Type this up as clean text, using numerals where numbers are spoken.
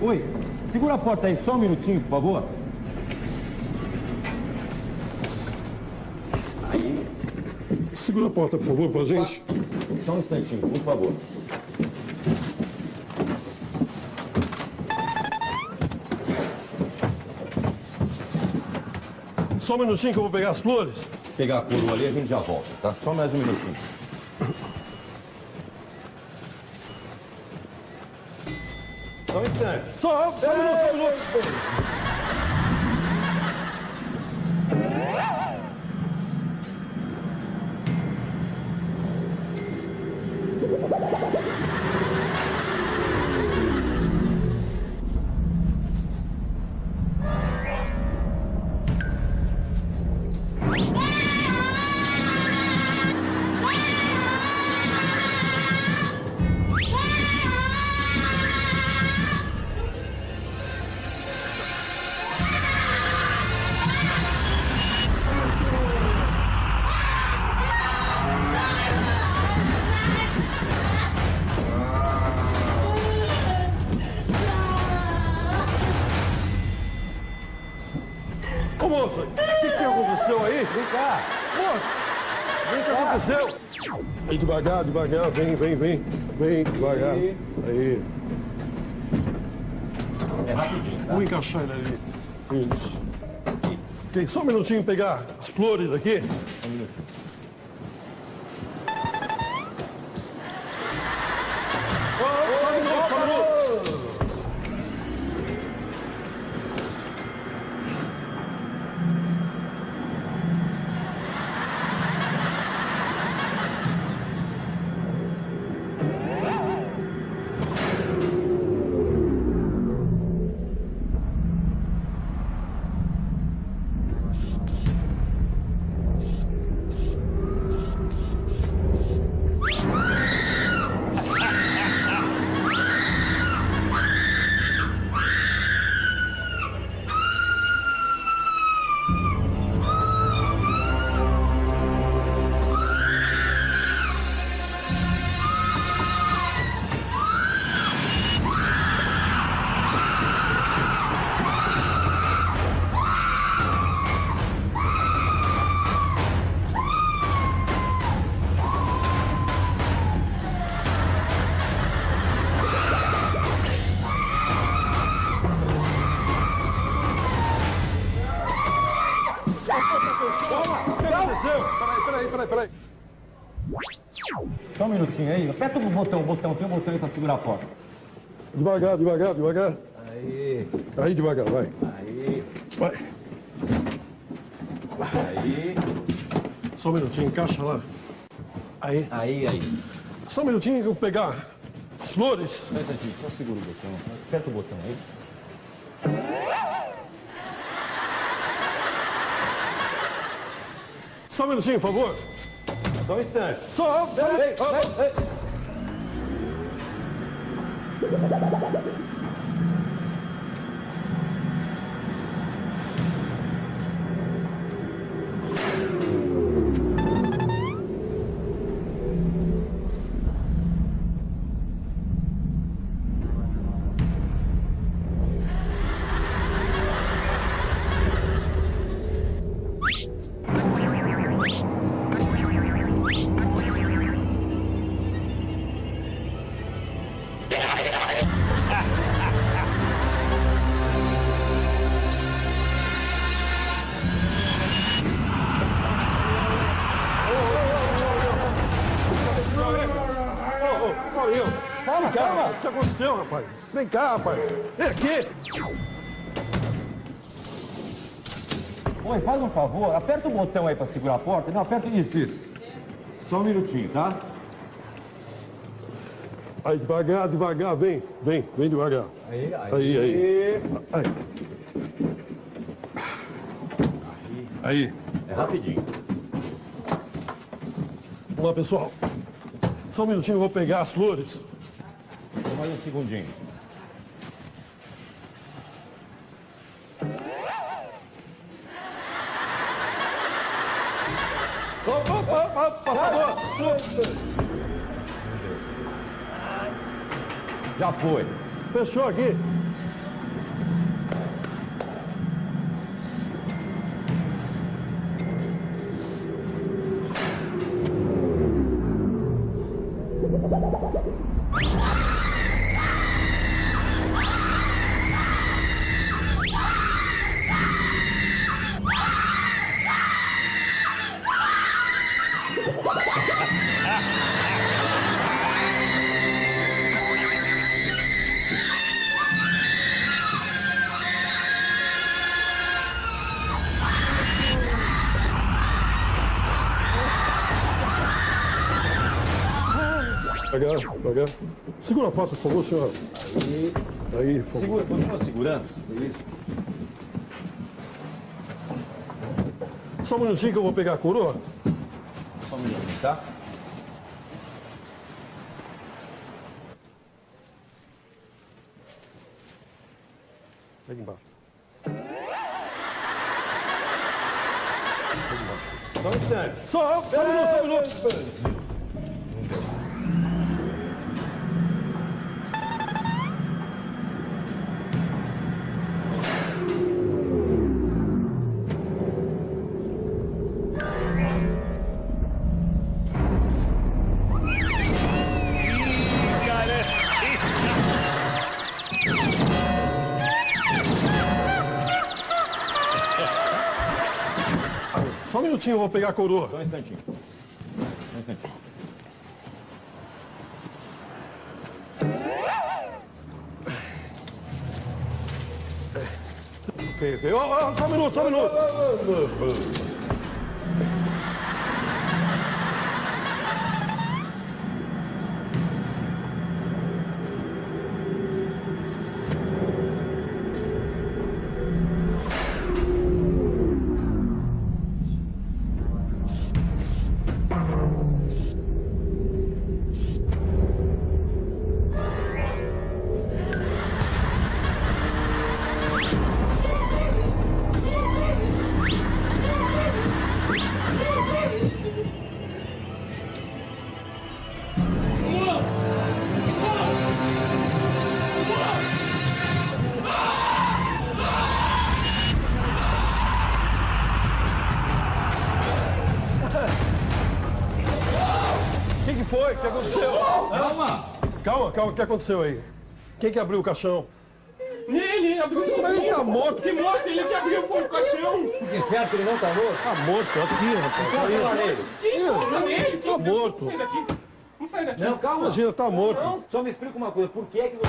Oi, segura a porta aí só um minutinho, por favor. Aí. Segura a porta, por favor, pra gente. Só um instantinho, por favor. Só um minutinho que eu vou pegar as flores. Pegar a coroa ali, a gente já volta, tá? Só mais um minutinho. Só um instante. Só um minuto. Ô, moça, o que aconteceu aí? Vem cá. Moça, o que aconteceu? Aí, devagar, vem, devagar. Aí. É rapidinho, tá? Vamos encaixar ele ali. Isso. Ok, só um minutinho pegar as flores aqui. Um minutinho. Só um minuto. Peraí. Só um minutinho aí. Aperta o botão, tem um botão aí pra segurar a porta. Devagar. Aí. Aí, devagar, vai. Aí. Vai. Aí. Só um minutinho, encaixa lá. Aí. Aí. Só um minutinho que eu vou pegar as flores. Só um instantinho, só segura o botão. Aperta o botão aí. Só um minutinho, por favor. Só um instante. Só Ei. Calma. O que aconteceu, rapaz? Vem cá, rapaz. Vem aqui. Oi, faz um favor, aperta o botão aí pra segurar a porta. Não, aperta isso. Só um minutinho, tá? Aí, devagar, vem devagar. Aí. É rapidinho. Vamos lá, pessoal. Só um minutinho, eu vou pegar as flores. Só mais um segundinho. Opa, passador! Já foi. Fechou aqui. Pegar. Segura a foto, por favor, senhora. Aí, por favor. Segura, continua segurando. Isso. Só um minutinho que eu vou pegar a coroa. Só um minutinho, tá? Pega embaixo. Pega embaixo. Só um instante. Só um minuto. Só um minutinho, eu vou pegar a coroa. Só um instantinho. Só um instantinho. Ok. Só um minuto. O que foi? O que aconteceu? Calma, o que aconteceu aí? Quem que abriu o caixão? Ele abriu sozinho. Mas ele tá morto. Que morto? Ele que abriu o caixão. Que certo que ele não tá morto? Tá morto, aqui, rapaz. Encosta lá nele. Quem encontra nele? Tá morto. Vamos sair daqui. Vamos sair daqui. Não, calma. Imagina, tá morto. Só me explica uma coisa. Por que que você...